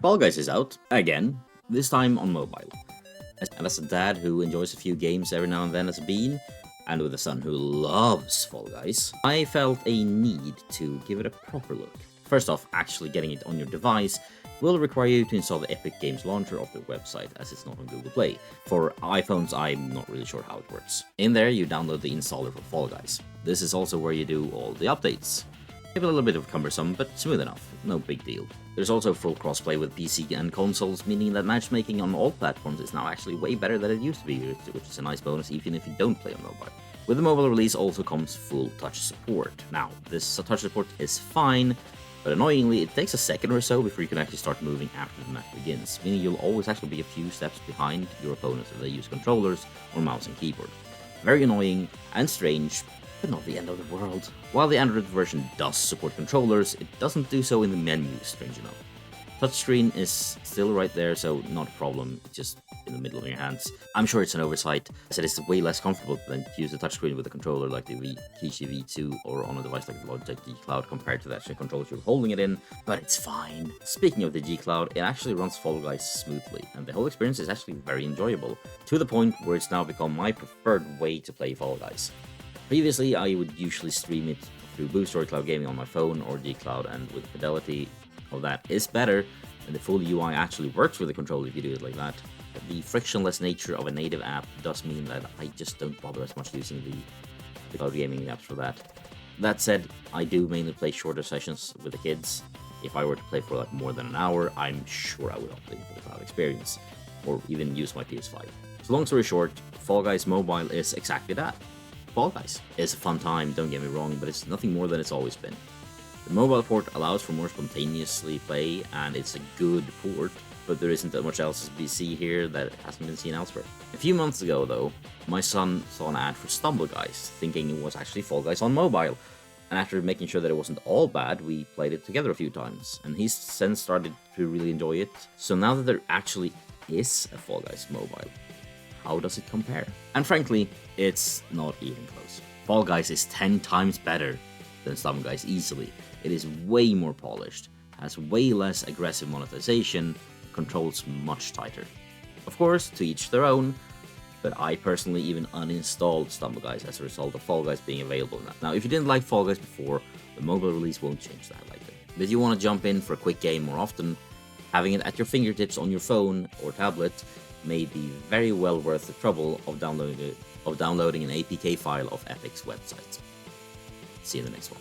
Fall Guys is out, again, this time on mobile. And as a dad who enjoys a few games every now and then as a bean, and with a son who loves Fall Guys, I felt a need to give it a proper look. First off, actually getting it on your device will require you to install the Epic Games Launcher of their website, as it's not on Google Play. For iPhones, I'm not really sure how it works. In there, you download the installer for Fall Guys. This is also where you do all the updates. Maybe a little bit of cumbersome, but smooth enough, no big deal. There's also full crossplay with PC and consoles, meaning that matchmaking on all platforms is now actually way better than it used to be, which is a nice bonus even if you don't play on mobile. With the mobile release also comes full touch support. Now, this touch support is fine, but annoyingly it takes a second or so before you can actually start moving after the match begins, meaning you'll always actually be a few steps behind your opponents if they use controllers or mouse and keyboard. Very annoying and strange, but not the end of the world. While the Android version does support controllers, it doesn't do so in the menu, strange enough. Touchscreen is still right there, so not a problem, just in the middle of your hands. I'm sure it's an oversight, as it is way less comfortable than to use the touchscreen with a controller like the Kishi V2 or on a device like the Logitech G Cloud compared to the actual controllers you're holding it in, but it's fine. Speaking of the G Cloud, it actually runs Fall Guys smoothly, and the whole experience is actually very enjoyable, to the point where it's now become my preferred way to play Fall Guys. Previously, I would usually stream it through Boost or Cloud Gaming on my phone or G Cloud, and with fidelity of that is better, and the full UI actually works with the controller if you do it like that. But the frictionless nature of a native app does mean that I just don't bother as much using the Cloud Gaming apps for that. That said, I do mainly play shorter sessions with the kids. If I were to play for like more than an hour, I'm sure I would opt in for the cloud experience, or even use my PS5. So long story short, Fall Guys Mobile is exactly that. Fall Guys. It's a fun time, don't get me wrong, but it's nothing more than it's always been. The mobile port allows for more spontaneously play, and it's a good port, but there isn't that much else to be seen here that hasn't been seen elsewhere. A few months ago, though, my son saw an ad for Stumble Guys, thinking it was actually Fall Guys on mobile, and after making sure that it wasn't all bad, we played it together a few times, and he's since started to really enjoy it. So now that there actually is a Fall Guys mobile, how does it compare? And frankly, it's not even close. Fall Guys is 10 times better than Stumble Guys easily. It is way more polished, has way less aggressive monetization, controls much tighter. Of course, to each their own, but I personally even uninstalled Stumble Guys as a result of Fall Guys being available now. Now, if you didn't like Fall Guys before, the mobile release won't change that likely. But if you want to jump in for a quick game more often, having it at your fingertips on your phone or tablet may be very well worth the trouble of downloading an APK file of Epic's website. See you in the next one.